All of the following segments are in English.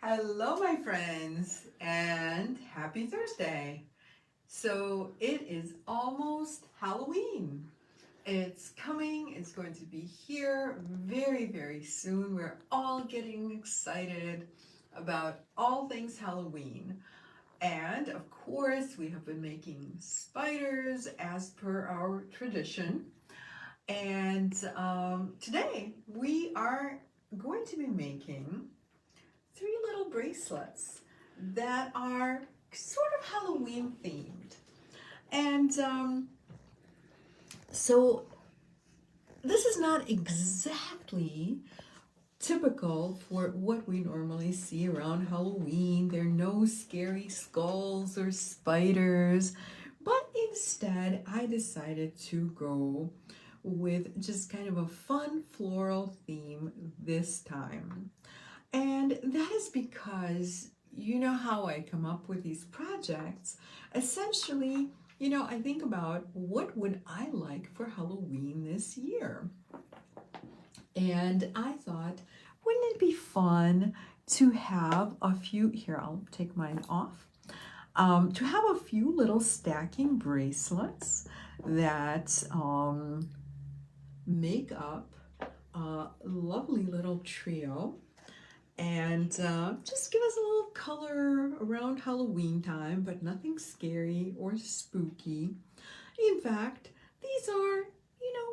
Hello, my friends, and happy Thursday. So it is almost Halloween. It's coming, it's going to be here very, very soon. We're all getting excited about all things Halloween. And of course, we have been making spiders as per our tradition. And today we are going to be making three little bracelets that are sort of Halloween themed. And so this is not exactly typical for what we normally see around Halloween. There are no scary skulls or spiders, but instead I decided to go with just kind of a fun floral theme this time. And that is because you know how I come up with these projects. Essentially, I think about what would I like for Halloween this year. And I thought, wouldn't it be fun to have a few, here, I'll take mine off, to have a few little stacking bracelets that make up a lovely little trio and just give us a little color around Halloween time, but nothing scary or spooky. In fact, these are,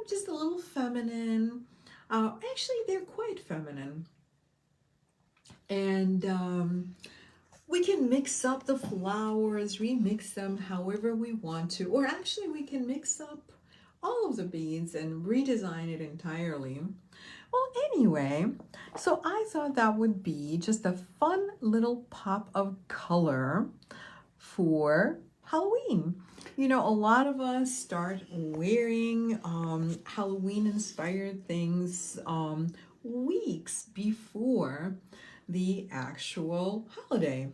just a little feminine. Actually, they're quite feminine. And we can mix up the flowers, remix them however we want to, or actually we can mix up all of the beads and redesign it entirely. Well, anyway, so I thought that would be just a fun little pop of color for Halloween. A lot of us start wearing Halloween inspired things weeks before the actual holiday.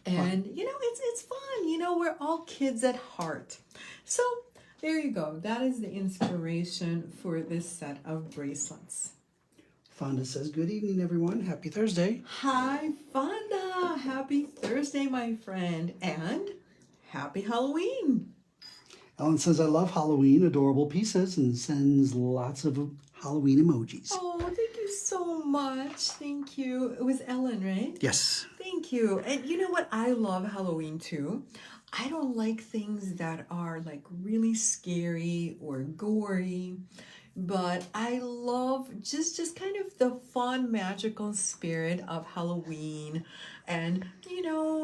And it's fun. We're all kids at heart. So there you go. That is the inspiration for this set of bracelets. Fonda says, good evening, everyone. Happy Thursday. Hi, Fonda. Happy Thursday, my friend. And happy Halloween. Ellen says, I love Halloween, adorable pieces, and sends lots of Halloween emojis. Oh, thank you so much. Thank you. It was Ellen, right? Yes. Thank you. And you know what? I love Halloween too. I don't like things that are like really scary or gory, but I love just kind of the fun, magical spirit of Halloween, and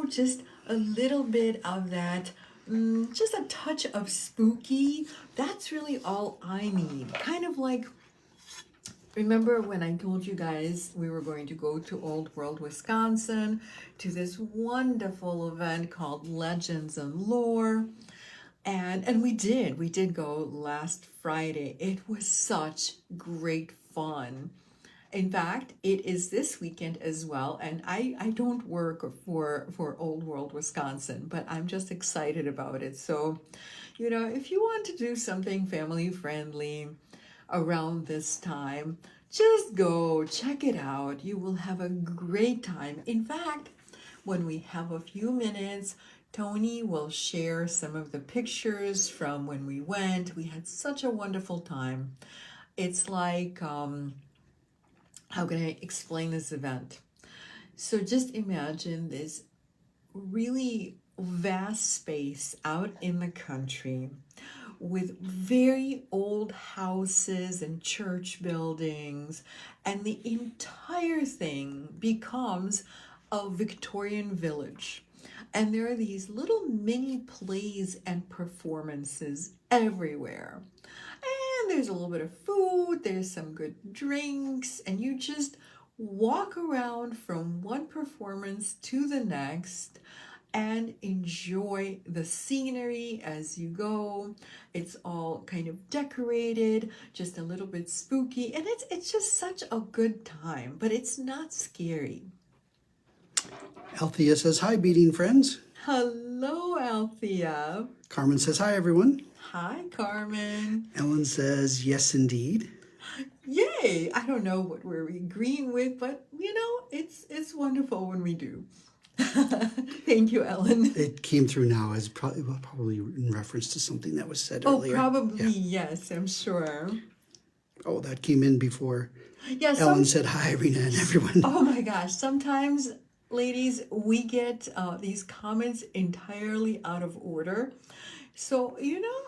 just a little bit of that. Just a touch of spooky. That's really all I need. Kind of like, remember when I told you guys we were going to go to Old World, Wisconsin to this wonderful event called Legends and Lore? And we did go last Friday. It was such great fun. In fact, it is this weekend as well, and I don't work for Old World, Wisconsin, but I'm just excited about it. So, if you want to do something family friendly around this time, just go check it out. You will have a great time. In fact, when we have a few minutes, Tony will share some of the pictures from when we went. We had such a wonderful time. It's like, how can I explain this event? So just imagine this really vast space out in the country with very old houses and church buildings, and the entire thing becomes a Victorian village. And there are these little mini plays and performances everywhere. And there's a little bit of food, there's some good drinks, and you just walk around from one performance to the next and enjoy the scenery as you go. It's all kind of decorated, just a little bit spooky, and it's just such a good time, but it's not scary. Althea says, hi, beating friends. Hello, Althea. Carmen says, hi, everyone. Hi, Carmen. Ellen says, yes, indeed. Yay! I don't know what we're agreeing with, but it's wonderful when we do. Thank you, Ellen. It came through now as probably in reference to something that was said Oh, earlier. probably Yeah. yes, I'm sure. Oh, that came in before Yeah, Ellen said hi, Irina, and everyone. oh my gosh, sometimes, ladies, we get these comments entirely out of order. So,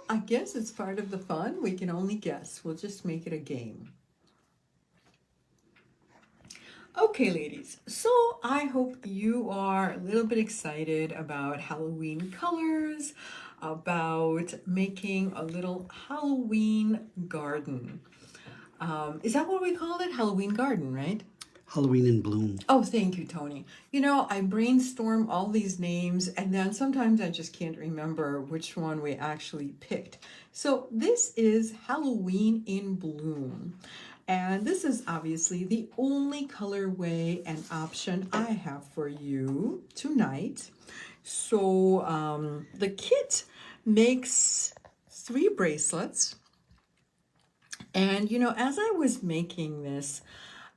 I guess it's part of the fun. We can only guess. We'll just make it a game. Okay, ladies, so I hope you are a little bit excited about Halloween colors, about making a little Halloween garden. Is that what we call it? Halloween garden, right? Halloween in bloom. Oh, thank you, Tony. I brainstorm all these names and then sometimes I just can't remember which one we actually picked. So this is Halloween in Bloom. And this is obviously the only colorway and option I have for you tonight. So the kit makes 3 bracelets. And as I was making this,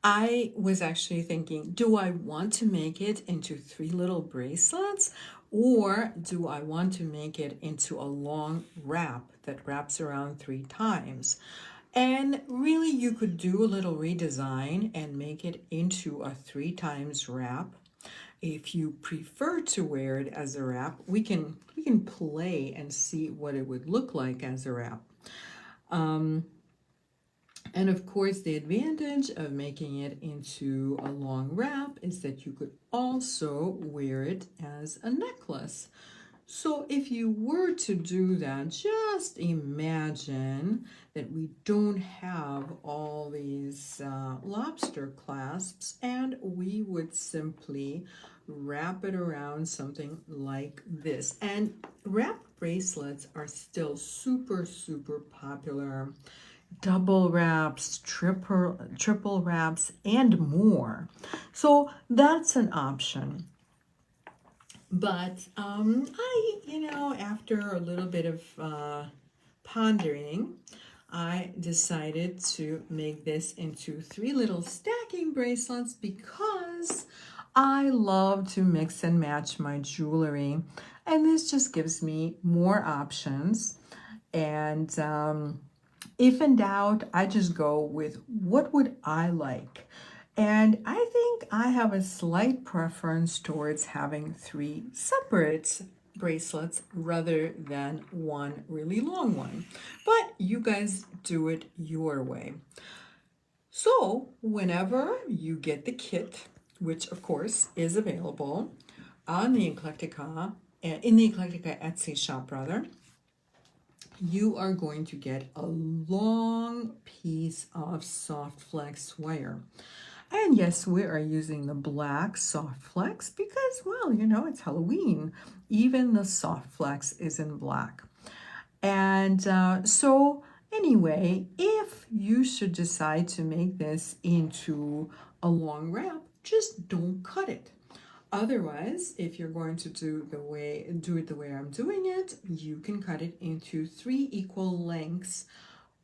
I was actually thinking, do I want to make it into 3 little bracelets or do I want to make it into a long wrap that wraps around 3 times? And really you could do a little redesign and make it into a 3 times wrap. If you prefer to wear it as a wrap, we can play and see what it would look like as a wrap. And of course, the advantage of making it into a long wrap is that you could also wear it as a necklace. So if you were to do that, just imagine that we don't have all these lobster clasps and we would simply wrap it around something like this. And wrap bracelets are still super, super popular. Double wraps, triple wraps, and more. So that's an option. But after a little bit of pondering, I decided to make this into 3 little stacking bracelets because I love to mix and match my jewelry. And this just gives me more options. And if in doubt, I just go with what would I like. And I think I have a slight preference towards having 3 separate bracelets rather than one really long one. But you guys do it your way. So whenever you get the kit, which of course is available on the Eclectica, in the Eclectica Etsy shop rather, you are going to get a long piece of soft flex wire. And yes, we are using the black soft flex because, well, it's Halloween. Even the soft flex is in black. And so anyway, if you should decide to make this into a long wrap, just don't cut it. Otherwise, if you're going to do it the way I'm doing it, you can cut it into 3 equal lengths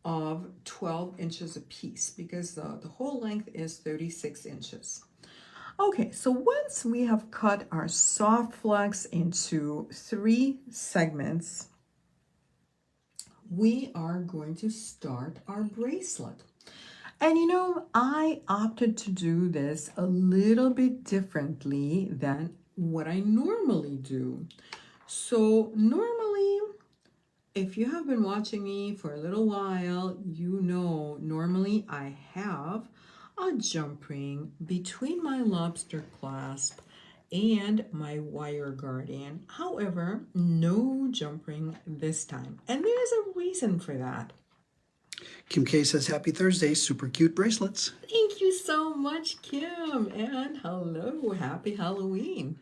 of 12 inches a piece because the whole length is 36 inches. Okay, so once we have cut our soft flex into 3 segments, we are going to start our bracelet. And I opted to do this a little bit differently than what I normally do. So normally, if you have been watching me for a little while, normally I have a jump ring between my lobster clasp and my wire guardian. However, no jump ring this time. And there's a reason for that. Kim K says, happy Thursday, super cute bracelets. Thank you so much, Kim. And hello, happy Halloween.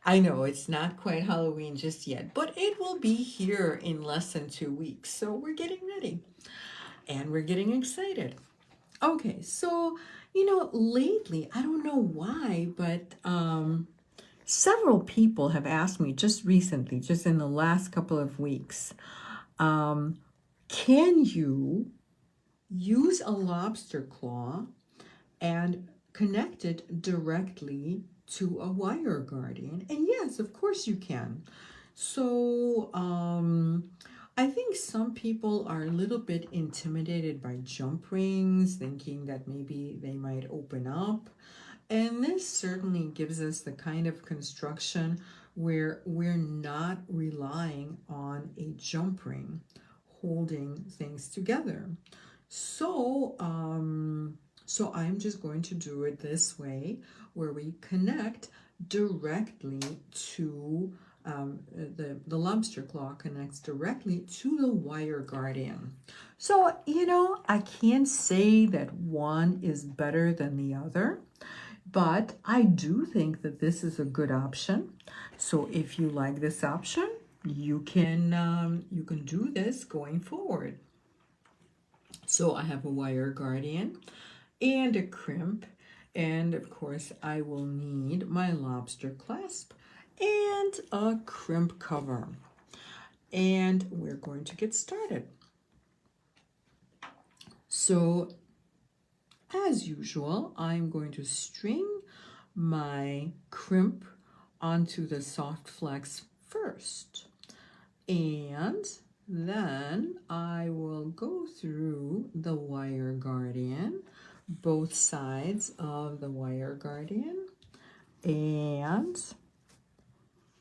I know it's not quite Halloween just yet, but it will be here in less than 2 weeks. So we're getting ready and we're getting excited. Okay, so, lately, I don't know why, but several people have asked me just recently, just in the last couple of weeks, can you use a lobster claw and connect it directly to a wire guardian. And yes, of course you can. So I think some people are a little bit intimidated by jump rings, thinking that maybe they might open up. And this certainly gives us the kind of construction where we're not relying on a jump ring holding things together. So, so I'm just going to do it this way, where we connect directly to the lobster claw connects directly to the wire guardian. So, I can't say that one is better than the other, but I do think that this is a good option. So if you like this option, you can do this going forward. So I have a wire guardian and a crimp, and of course I will need my lobster clasp and a crimp cover. And we're going to get started. So as usual, I'm going to string my crimp onto the soft flex first. And then I will go through the wire guardian, both sides of the wire guardian, and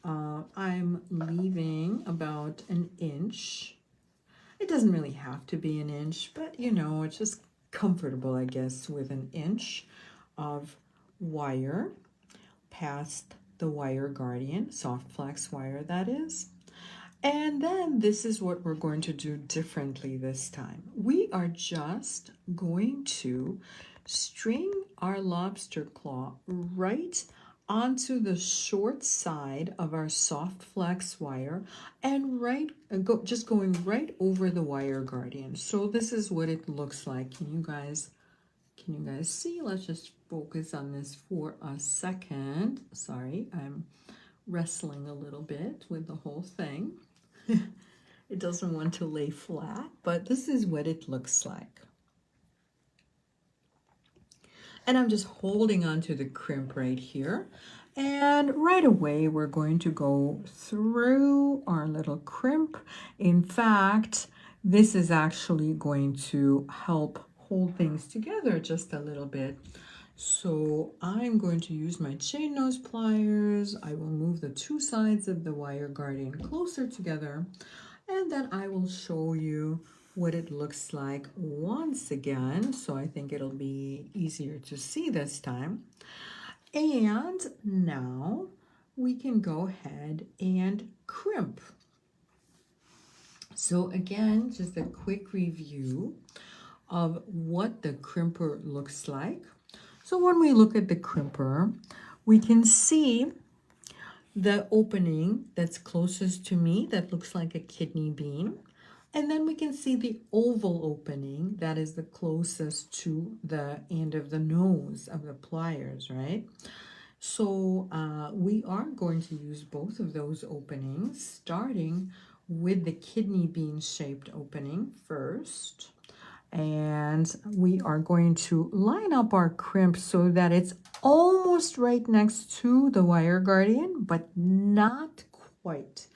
I'm leaving about an inch. It doesn't really have to be an inch, but it's just comfortable, I guess, with an inch of wire past the wire guardian, soft flex wire that is. And then this is what we're going to do differently this time. We are just going to string our lobster claw right onto the short side of our soft flex wire and just going right over the wire guardian. So this is what it looks like. Can you guys see? Let's just focus on this for a second. Sorry, I'm wrestling a little bit with the whole thing. It doesn't want to lay flat, but this is what it looks like. And I'm just holding onto the crimp right here. And right away, we're going to go through our little crimp. In fact, this is actually going to help hold things together just a little bit. So I'm going to use my chain nose pliers. I will move the two sides of the wire guardian closer together, and then I will show you what it looks like once again. So I think it'll be easier to see this time. And now we can go ahead and crimp. So again, just a quick review of what the crimper looks like. So when we look at the crimper, we can see the opening that's closest to me that looks like a kidney bean. And then we can see the oval opening that is the closest to the end of the nose of the pliers, right? So we are going to use both of those openings, starting with the kidney bean shaped opening first. And we are going to line up our crimp so that it's almost right next to the wire guardian, but not quite.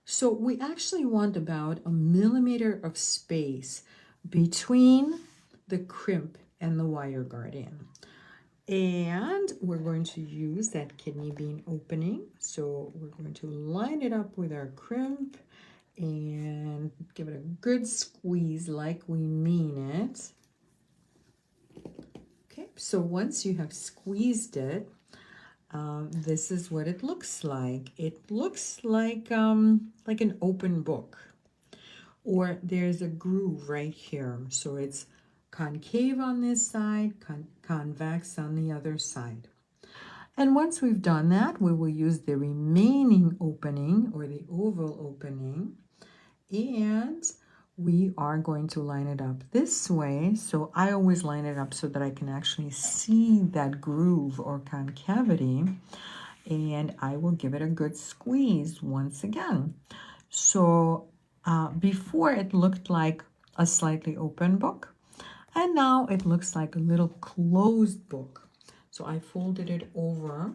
So we actually want about 1 millimeter of space between the crimp and the wire guardian. And we're going to use that kidney bean opening. So we're going to line it up with our crimp and give it a good squeeze like we mean it. Okay, so once you have squeezed it, this is what it looks like. It looks like an open book, or there's a groove right here. So it's concave on this side, convex on the other side. And once we've done that, we will use the remaining opening or the oval opening, and we are going to line it up this way. So I always line it up so that I can actually see that groove or concavity, and I will give it a good squeeze once again. So before it looked like a slightly open book, And now it looks like a little closed book. So I folded it over.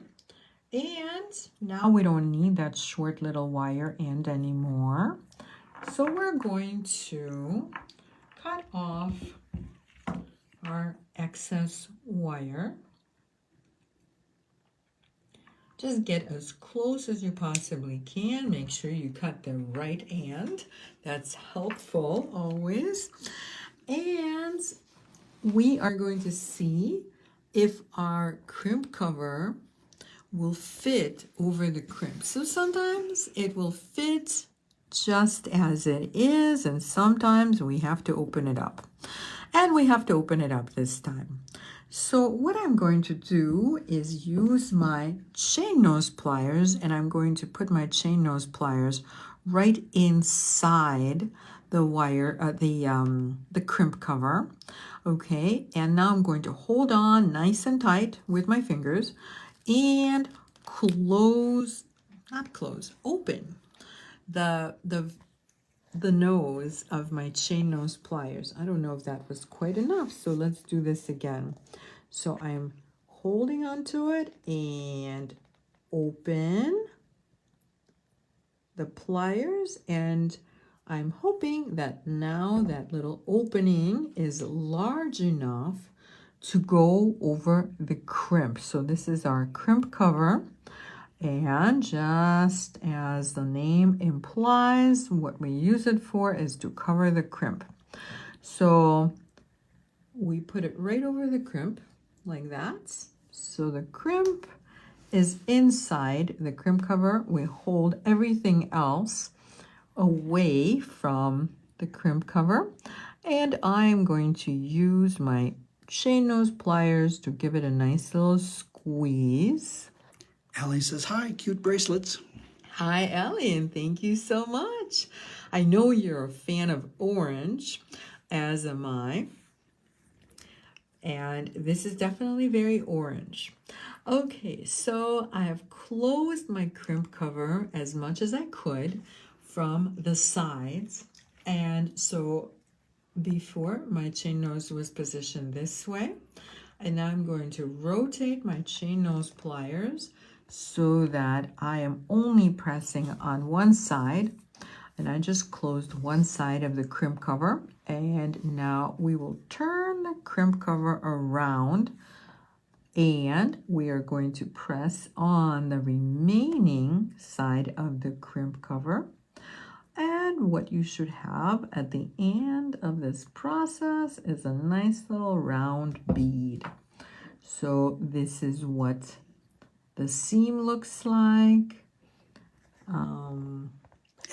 And now we don't need that short little wire end anymore. So we're going to cut off our excess wire. Just get as close as you possibly can. Make sure you cut the right end. That's helpful always. And we are going to see if our crimp cover will fit over the crimp. So sometimes it will fit just as it is, and sometimes we have to open it up. And we have to open it up this time. So what I'm going to do is use my chain nose pliers, and I'm going to put my chain nose pliers right inside the wire, the crimp cover. Okay, and now I'm going to hold on nice and tight with my fingers and open the nose of my chain nose pliers. I don't know if that was quite enough, so let's do this again. So I'm holding onto it and open the pliers, and I'm hoping that now that little opening is large enough to go over the crimp. So this is our crimp cover. And just as the name implies, what we use it for is to cover the crimp. So we put it right over the crimp like that. So the crimp is inside the crimp cover. We hold everything else away from the crimp cover. And I'm going to use my chain nose pliers to give it a nice little squeeze. Ellie says, hi, cute bracelets. Hi, Ellie, and thank you so much. I know you're a fan of orange, as am I. And this is definitely very orange. Okay, so I have closed my crimp cover as much as I could from the sides. And so before, my chain nose was positioned this way. And now I'm going to rotate my chain nose pliers so that I am only pressing on one side, and I just closed one side of the crimp cover. And now we will turn the crimp cover around, and we are going to press on the remaining side of the crimp cover. And what you should have at the end of this process is a nice little round bead. So this is what the seam looks like.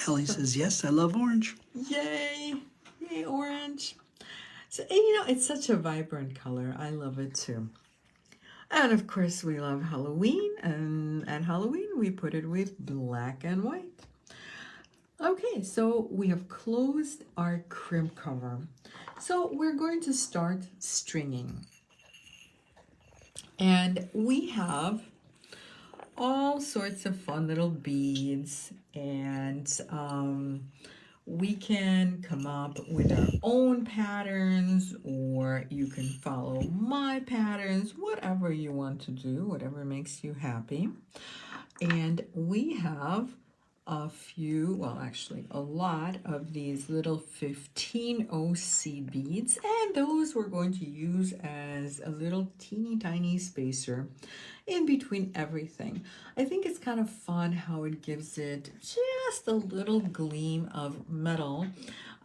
Ellie says, yes, I love orange. Yay! Yay, orange. So, and you know, it's such a vibrant color. I love it too. And of course, we love Halloween. And at Halloween, we put it with black and white. Okay, so we have closed our crimp cover. So we're going to start stringing. And we have all sorts of fun little beads, and we can come up with our own patterns, or you can follow my patterns, whatever you want to do, whatever makes you happy. And we have a few, well, actually a lot of these little 15 OC beads, and those we're going to use as a little teeny tiny spacer in between everything. I think it's kind of fun how it gives it just a little gleam of metal.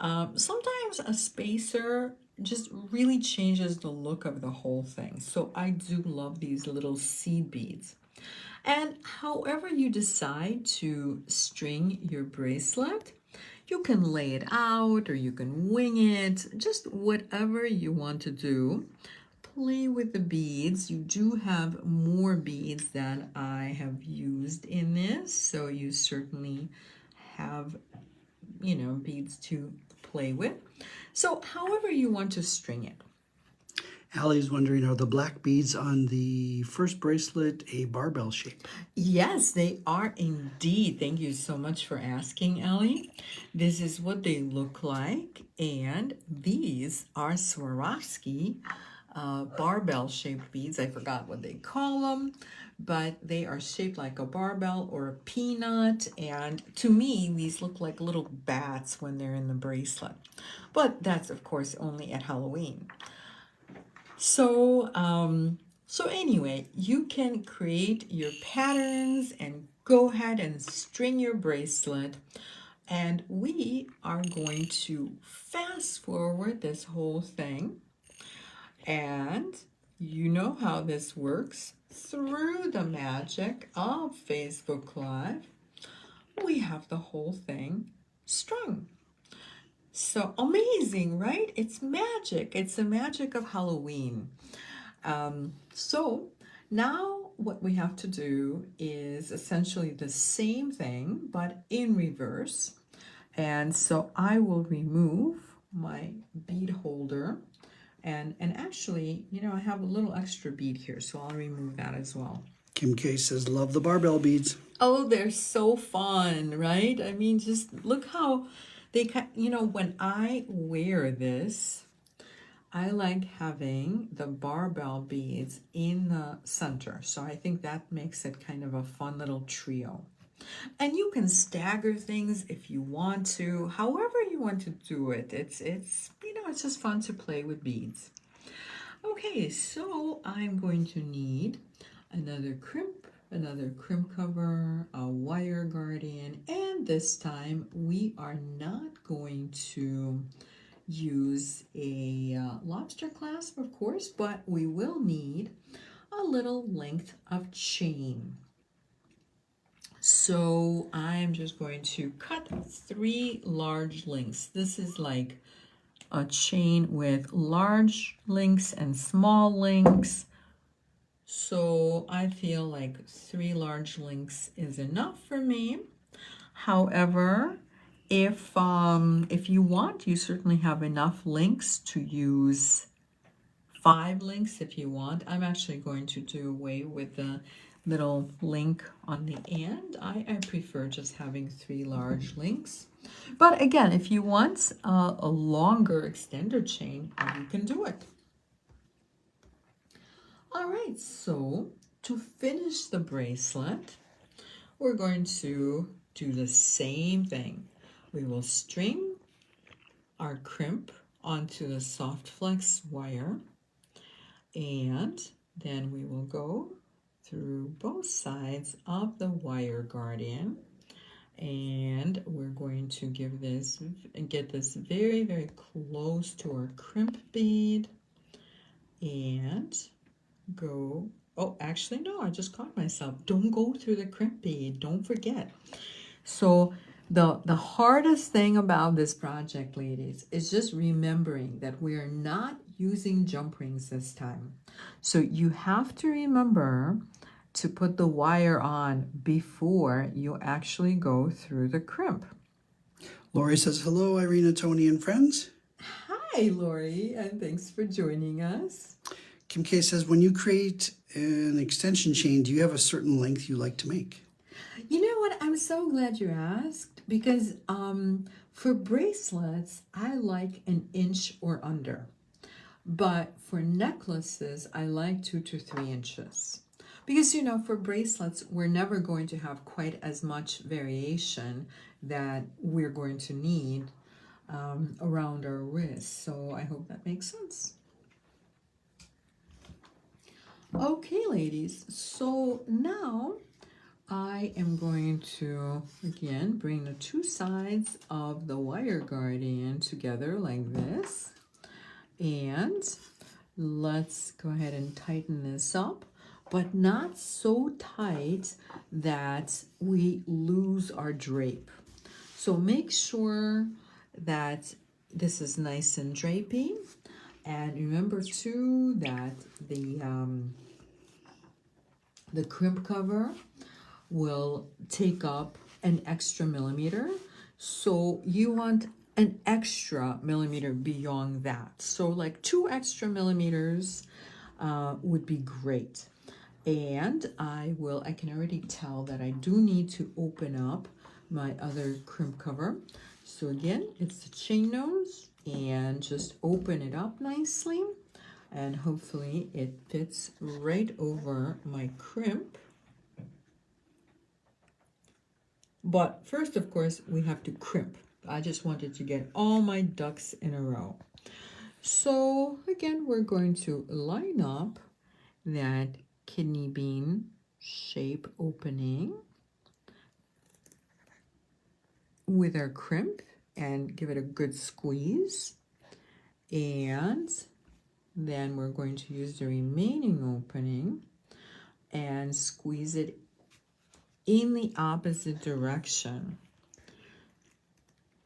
Sometimes a spacer just really changes the look of the whole thing. So I do love these little seed beads. And however you decide to string your bracelet, you can lay it out or you can wing it, just whatever you want to do. Play with the beads. You do have more beads than I have used in this, so you certainly have, you know, beads to play with. So however you want to string it. Allie's wondering, are the black beads on the first bracelet a barbell shape? Yes, they are indeed. Thank you so much for asking, Ellie. This is what they look like, and these are Swarovski barbell-shaped beads. I forgot what they call them, but they are shaped like a barbell or a peanut, and to me, these look like little bats when they're in the bracelet. But that's, of course, only at Halloween. So anyway, you can create your patterns and go ahead and string your bracelet. And we are going to fast forward this whole thing. And you know how this works. Through the magic of Facebook Live, we have the whole thing strung. So amazing, right? It's magic. It's the magic of Halloween. So now what we have to do is essentially the same thing, but in reverse. And so I will remove my bead holder. And actually, you know, I have a little extra bead here, so I'll remove that as well. Kim K says, love the barbell beads. Oh, they're so fun, right? I mean, just look how they, you know, when I wear this, I like having the barbell beads in the center. So I think that makes it kind of a fun little trio. And you can stagger things if you want to, however you want to do it. It's you know, it's just fun to play with beads. Okay, so I'm going to need another crimp cover, a wire guardian, and this time we are not going to use a lobster clasp, of course, but we will need a little length of chain. So I'm just going to cut 3 large links. This is like a chain with large links and small links. So I feel like 3 large links is enough for me. However, if you want, you certainly have enough links to use 5 links if you want. I'm actually going to do away with the little link on the end. I prefer just having 3 large links. But again, if you want a longer extended chain, you can do it. All right, so to finish the bracelet, we're going to do the same thing. We will string our crimp onto the soft flex wire, and then we will go through both sides of the wire guardian, and we're going to get this very, very close to our crimp bead and go. Oh, actually, no, I just caught myself. Don't go through the crimp bead. Don't forget. So the hardest thing about this project, ladies, is just remembering that we are not using jump rings this time. So you have to remember to put the wire on before you actually go through the crimp. Lori says, hello, Irina, Tony, and friends. Hi, Lori, and thanks for joining us. Kim K says, when you create an extension chain, do you have a certain length you like to make? You know what? I'm so glad you asked because for bracelets, I like 1 inch or under. But for necklaces, I like 2 to 3 inches. Because, you know, for bracelets, we're never going to have quite as much variation that we're going to need around our wrist. So I hope that makes sense. Okay, ladies, so now I am going to, again, bring the 2 sides of the wire guardian together like this. And let's go ahead and tighten this up, but not so tight that we lose our drape. So make sure that this is nice and drapey. And remember too that the crimp cover will take up an extra millimeter. So you want an extra millimeter beyond that. So like 2 extra millimeters would be great. And I can already tell that I do need to open up my other crimp cover. So again, it's the chain nose, and just open it up nicely, and hopefully it fits right over my crimp. But first, of course, we have to crimp. I just wanted to get all my ducks in a row. So again, we're going to line up that kidney bean shape opening with our crimp and give it a good squeeze. And then we're going to use the remaining opening and squeeze it in the opposite direction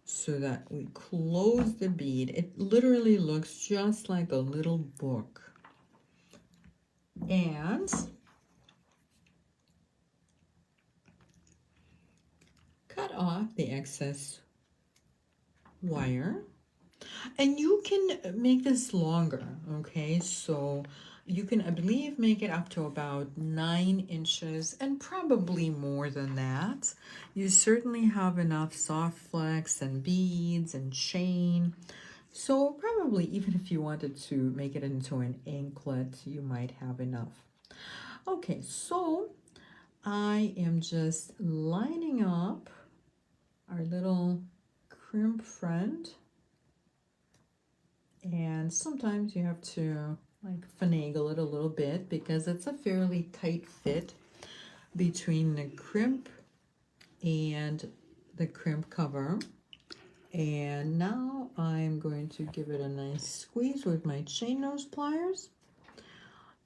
so that we close the bead. It literally looks just like a little book. And cut off the excess wire. And you can make this longer, okay? So you can, I believe, make it up to about 9 inches and probably more than that. You certainly have enough soft flex and beads and chain. So probably even if you wanted to make it into an anklet, you might have enough. Okay, so I am just lining up our little crimp friend. And sometimes you have to like finagle it a little bit because it's a fairly tight fit between the crimp and the crimp cover. And now I'm going to give it a nice squeeze with my chain nose pliers.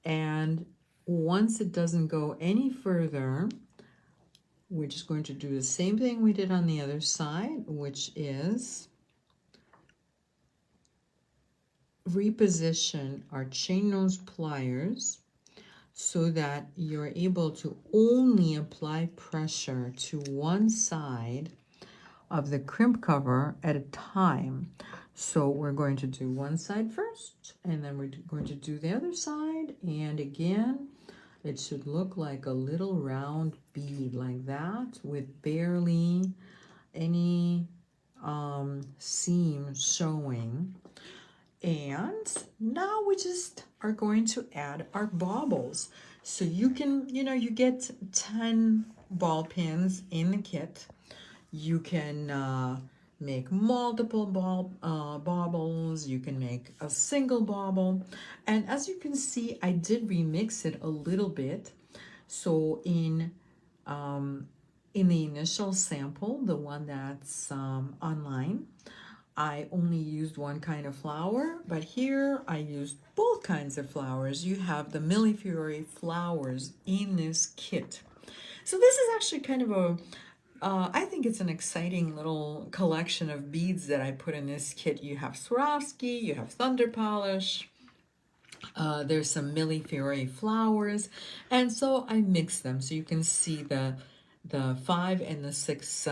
And once it doesn't go any further, we're just going to do the same thing we did on the other side, which is reposition our chain nose pliers so that you're able to only apply pressure to one side of the crimp cover at a time. So we're going to do one side first, and then we're going to do the other side, and again it should look like a little round bead like that with barely any seam showing. And now we just are going to add our baubles. So you can, you get 10 ball pins in the kit. You can make multiple baubles. You can make a single bauble. And as you can see, I did remix it a little bit. So in the initial sample, the one that's online, I only used one kind of flower, but here I used both kinds of flowers. You have the Millefiori flowers in this kit. So this is actually kind of I think it's an exciting little collection of beads that I put in this kit. You have Swarovski, you have Thunder Polish, there's some Millefiori flowers, and so I mixed them so you can see the 5 and the 6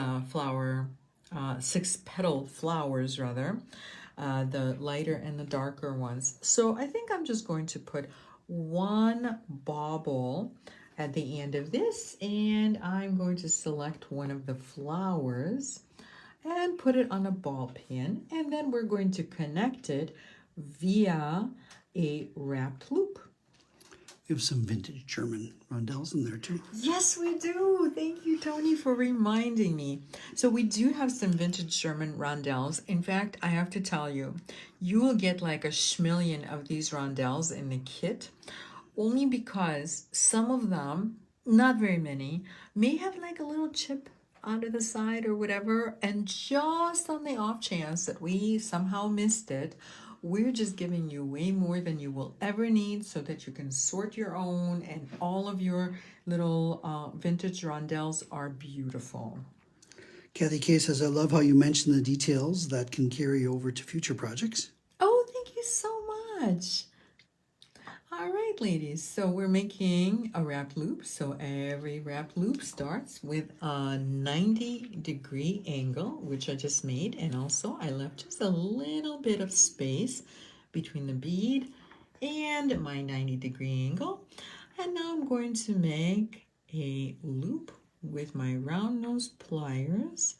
6 petal flowers rather, the lighter and the darker ones. So I think I'm just going to put one bauble at the end of this, and I'm going to select one of the flowers and put it on a ball pin, and then we're going to connect it via a wrapped loop. We have some vintage German rondelles in there too. Yes, we do. Thank you, Tony, for reminding me. So we do have some vintage German rondelles. In fact, I have to tell you, you will get like a schmillion of these rondelles in the kit, only because some of them, not very many, may have like a little chip onto the side or whatever, and just on the off chance that we somehow missed it, we're just giving you way more than you will ever need so that you can sort your own, and all of your little vintage rondelles are beautiful. Kathy K says, I love how you mention the details that can carry over to future projects. Oh, thank you so much. All right, ladies, so we're making a wrap loop. So every wrap loop starts with a 90-degree angle, which I just made. And also I left just a little bit of space between the bead and my 90-degree angle. And now I'm going to make a loop with my round nose pliers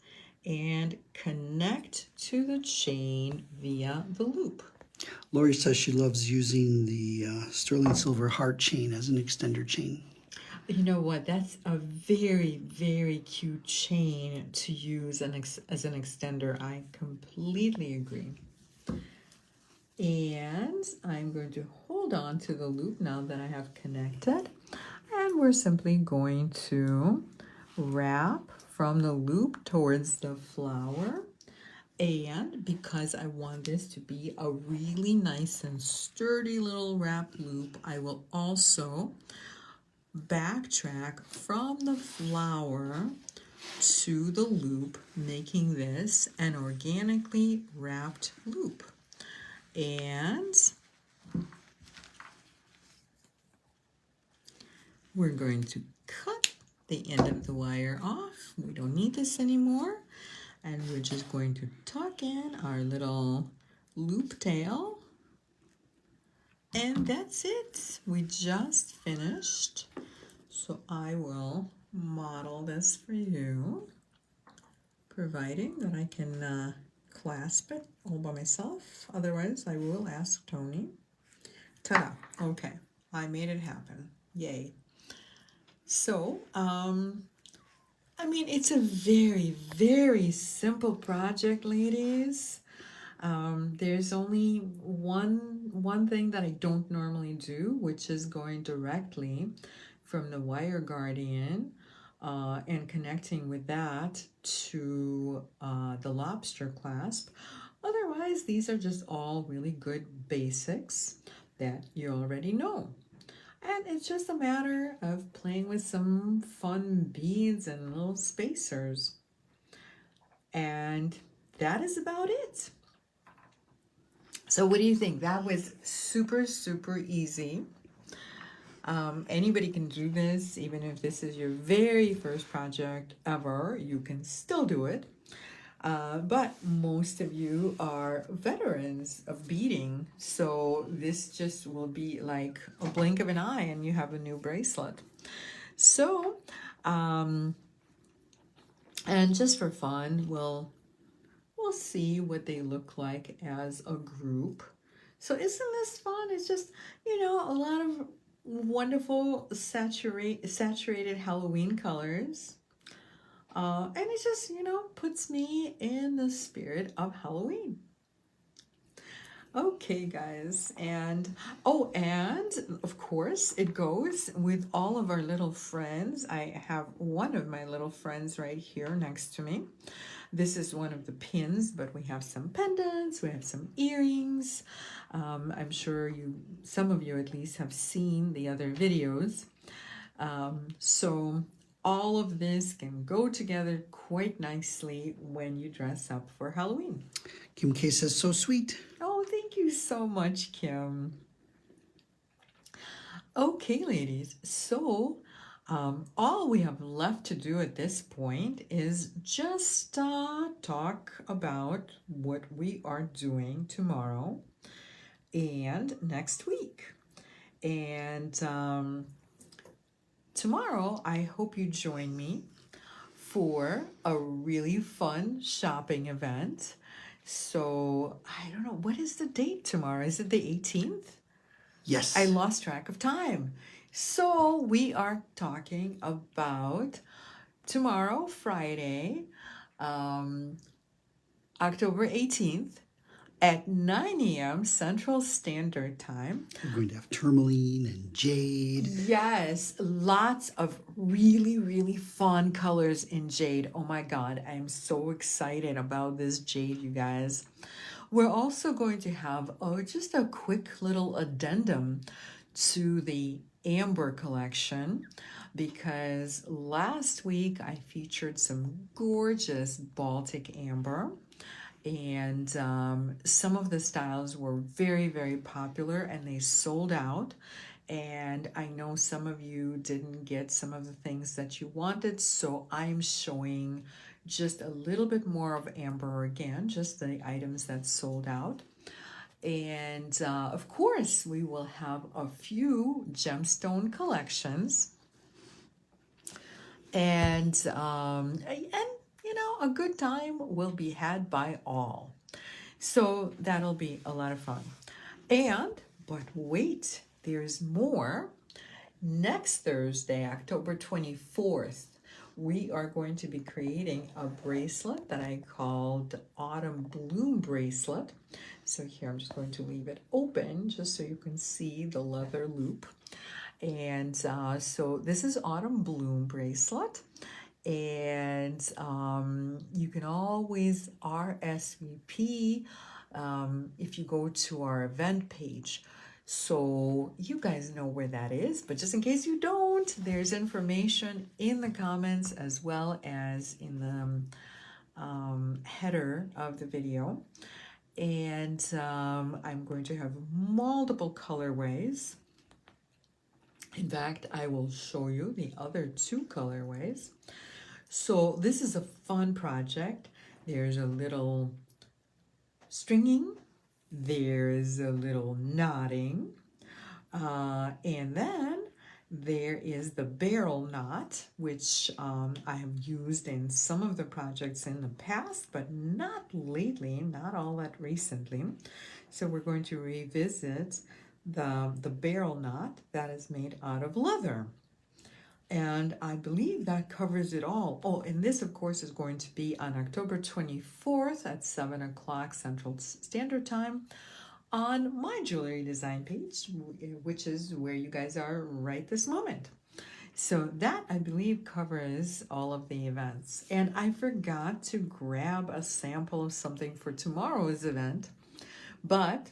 and connect to the chain via the loop. Lori says she loves using the sterling silver heart chain as an extender chain. You know what? That's a very, very cute chain to use as an extender. I completely agree. And I'm going to hold on to the loop now that I have connected. And we're simply going to wrap from the loop towards the flower. And because I want this to be a really nice and sturdy little wrap loop, I will also backtrack from the flower to the loop, making this an organically wrapped loop. And we're going to cut the end of the wire off. We don't need this anymore. And we're just going to tuck in our little loop tail. And that's it. We just finished. So I will model this for you, providing that I can clasp it all by myself. Otherwise, I will ask Tony. Ta-da! Okay, I made it happen. Yay. So, I mean, it's a very, very simple project, ladies. There's only one thing that I don't normally do, which is going directly from the wire guardian and connecting with that to the lobster clasp. Otherwise, these are just all really good basics that you already know. And it's just a matter of playing with some fun beads and little spacers. And that is about it. So what do you think? That was super, super easy. Anybody can do this, even if this is your very first project ever, you can still do it. But most of you are veterans of beading, so this just will be like a blink of an eye and you have a new bracelet. So, and just for fun, we'll see what they look like as a group. So isn't this fun? It's just, you know, a lot of wonderful saturated Halloween colors. And it just, you know, puts me in the spirit of Halloween. Okay, guys, and of course it goes with all of our little friends. I have one of my little friends right here next to me. This is one of the pins, but we have some pendants, we have some earrings. I'm sure some of you at least have seen the other videos. So all of this can go together quite nicely when you dress up for Halloween. Kim K says, so sweet. Oh, thank you so much, Kim. Okay, ladies, so all we have left to do at this point is just talk about what we are doing tomorrow and next week. And tomorrow, I hope you join me for a really fun shopping event. So, I don't know, what is the date tomorrow? Is it the 18th? Yes. I lost track of time. So, we are talking about tomorrow, Friday, October 18th, at 9 a.m. Central Standard Time. We're going to have tourmaline and jade. Yes, lots of really, really fun colors in jade. Oh my God, I am so excited about this jade, you guys. We're also going to have just a quick little addendum to the amber collection, because last week I featured some gorgeous Baltic amber. And some of the styles were very, very popular and they sold out. And I know some of you didn't get some of the things that you wanted, so I'm showing just a little bit more of amber again, just the items that sold out. And of course, we will have a few gemstone collections, and you know, a good time will be had by all. So that'll be a lot of fun. But wait, there's more. Next Thursday, October 24th, we are going to be creating a bracelet that I called Autumn Bloom Bracelet. So here I'm just going to leave it open just so you can see the leather loop. And so this is Autumn Bloom Bracelet. And you can always RSVP if you go to our event page. So you guys know where that is, but just in case you don't, there's information in the comments as well as in the header of the video. And I'm going to have multiple colorways. In fact, I will show you the other two colorways. So this is a fun project. There's a little stringing, there's a little knotting, and then there is the barrel knot, which I have used in some of the projects in the past, but not lately, not all that recently. So we're going to revisit the barrel knot that is made out of leather. And I believe that covers it all. Oh, and this, of course, is going to be on October 24th at 7 o'clock Central Standard Time on my jewelry design page, which is where you guys are right this moment. So that, I believe, covers all of the events. And I forgot to grab a sample of something for tomorrow's event, but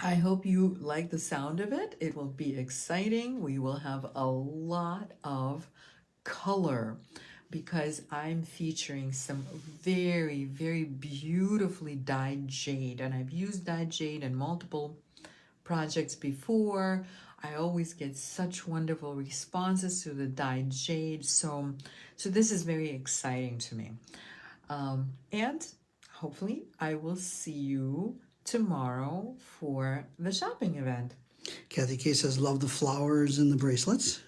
I hope you like the sound of it. It will be exciting. We will have a lot of color because I'm featuring some very, very beautifully dyed jade. And I've used dyed jade in multiple projects before. I always get such wonderful responses to the dyed jade. So this is very exciting to me. And hopefully I will see you tomorrow for the shopping event. Kathy K says, love the flowers and the bracelets.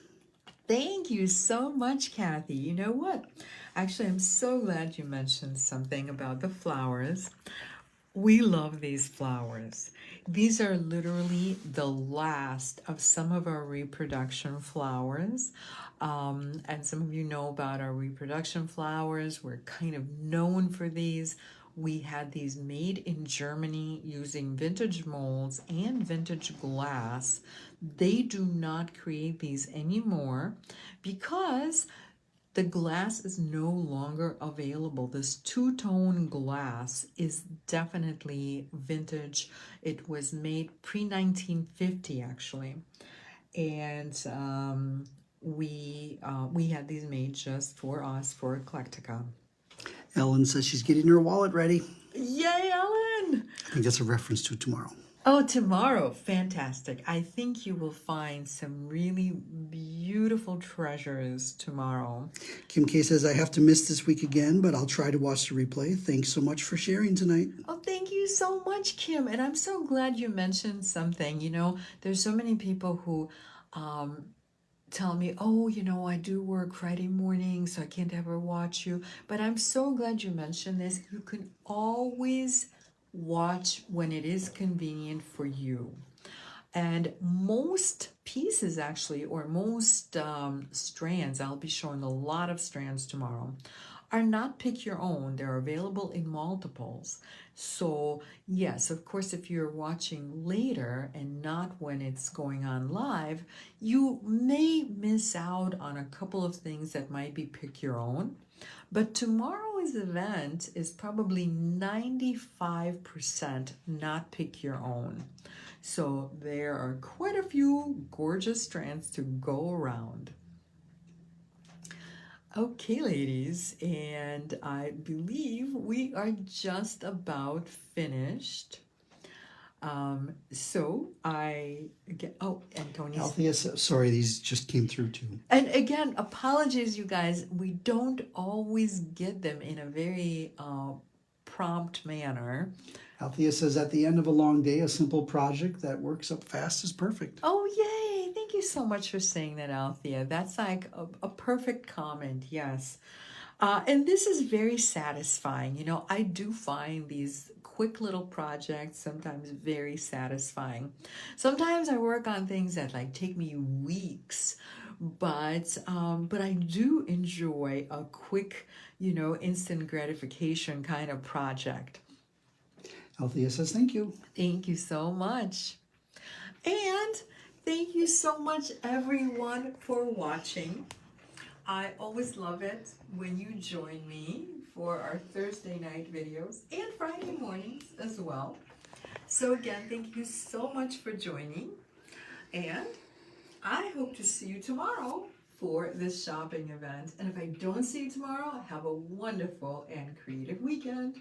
Thank you so much, Kathy. You know what? Actually, I'm so glad you mentioned something about the flowers. We love these flowers. These are literally the last of some of our reproduction flowers. And some of you know about our reproduction flowers. We're kind of known for these. We had these made in Germany using vintage molds and vintage glass. They do not create these anymore because the glass is no longer available. This two-tone glass is definitely vintage. It was made pre-1950 actually. And we had these made just for us for Eclectica. Ellen says she's getting her wallet ready. Yay, Ellen! I think that's a reference to tomorrow. Oh, tomorrow. Fantastic. I think you will find some really beautiful treasures tomorrow. Kim K says, I have to miss this week again, but I'll try to watch the replay. Thanks so much for sharing tonight. Oh, thank you so much, Kim. And I'm so glad you mentioned something. You know, there's so many people who tell me, oh, you know, I do work Friday morning, so I can't ever watch you. But I'm so glad you mentioned this. You can always watch when it is convenient for you. And most pieces actually, or most strands, I'll be showing a lot of strands tomorrow, are not pick your own. They're available in multiples. So yes, of course, if you're watching later and not when it's going on live, you may miss out on a couple of things that might be pick your own. But tomorrow's event is probably 95% not pick your own. So there are quite a few gorgeous strands to go around. Okay, ladies, and I believe we are just about finished. So I get, oh, and Tony's. Althea says, sorry, these just came through too. And again, apologies, you guys. We don't always get them in a very prompt manner. Althea says, at the end of a long day, a simple project that works up fast is perfect. Oh, yay. Thank you so much for saying that, Althea. That's like a perfect comment. Yes. And this is very satisfying. You know, I do find these quick little projects sometimes very satisfying. Sometimes I work on things that like take me weeks, but I do enjoy a quick, you know, instant gratification kind of project. Althea says, thank you. Thank you so much. And thank you so much, everyone, for watching. I always love it when you join me for our Thursday night videos and Friday mornings as well. So again, thank you so much for joining. And I hope to see you tomorrow for this shopping event. And if I don't see you tomorrow, have a wonderful and creative weekend.